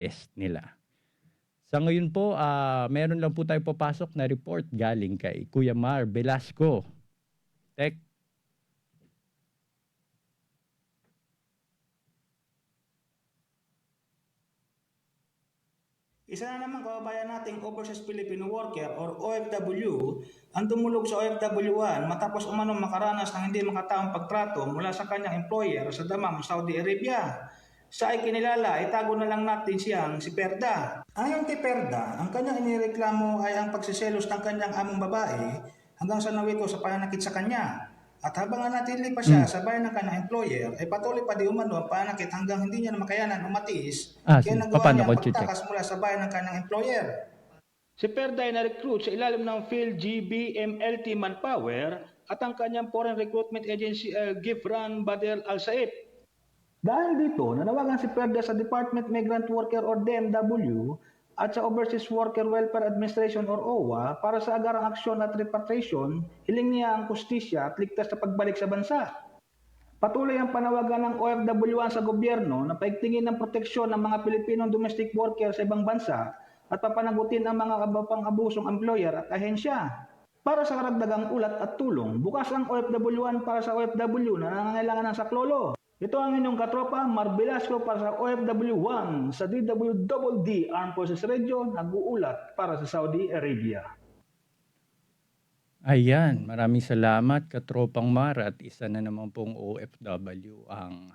test nila. Sa ngayon po, meron lang po tayo papasok na report galing kay Kuya Mar Velasco. Tek. Isa na naman kababayan nating overseas Filipino worker or OFW ang tumulog sa OFW1 matapos umano makaranas ng hindi makataong pagtrato mula sa kanyang employer sa Dammam, Saudi Arabia. Sa ikinilala, itago na lang natin siyang si Perda. Ayon kay Perda, ang kanyang inireklamo ay ang pagsiselos ng kanyang among babae hanggang sa nawito sa pananakit sa kanya. At habang nanatili pa siya sa bahay ng kanyang employer, ay patuloy pa di umano ang pananakit hanggang hindi niya na makayanan o matiis, kaya Sige. nagawa Paano niya ko ang check? pagtakas mula sa bahay ng kanyang employer. Si Perda ay na-recruit sa ilalim ng PhilGBMLT Manpower at ang kanyang foreign recruitment agency Gifran Badel Al Said. Dahil dito, nanawagan si Perda sa Department Migrant Worker or DMW at sa Overseas Worker Welfare Administration or OWA para sa agarang aksyon at repatriation, hiling niya ang kustisya at ligtas na pagbalik sa bansa. Patuloy ang panawagan ng OFW1 sa gobyerno na paigtingin ng proteksyon ng mga Pilipinong domestic worker sa ibang bansa at papanagutin ang mga pang-abusong employer at ahensya. Para sa karagdagang ulat at tulong, bukas ang OFW1 para sa OFW na nangangailangan ng saklolo. Ito ang inyong katropa, Mar Velasco para sa OFW1 sa DWDD Armed Forces Radio, nag-uulat para sa Saudi Arabia. Ayan, maraming salamat Katropang Mar at isa na naman pong OFW ang